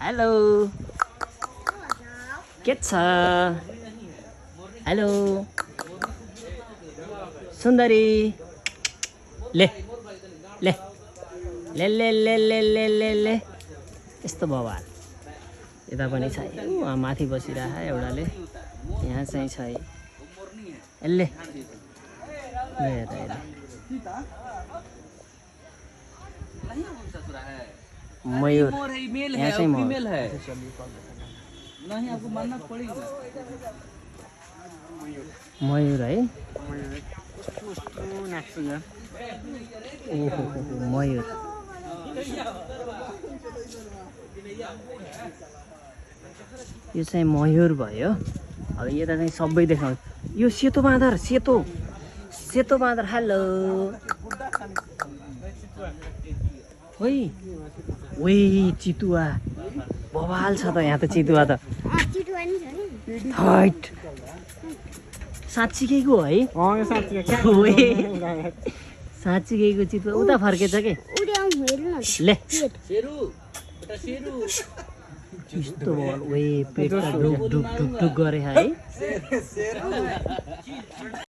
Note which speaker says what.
Speaker 1: hello के छ hello सुन्दरी ले ले ले ले ले ले ले ले ले यस्तो बवाल यता पनि छ वहाँ माथि बसिरहेछ एउटाले यहाँ चाहिँ छ यसले मयूर यहाँ चाहिँ
Speaker 2: फीमेल है नहीं आपको मानना पड़ेगा
Speaker 1: मयूर है ओहो मयूर यो चाहिँ मयूर भयो अब यता चाहिँ सबै देखाउँछ यो सेतो बाँदर सेतो बाँदर हेलो ओइ ओइ चितुवा बवाल छ त यहाँ त चितुवा त हैट साँच्चीकैको है साँच्चीकैको चितुवा उता फर्केछ के ले यस्तो बवाल ओए पेट ढुक ढुक ढुक ढुक गरे है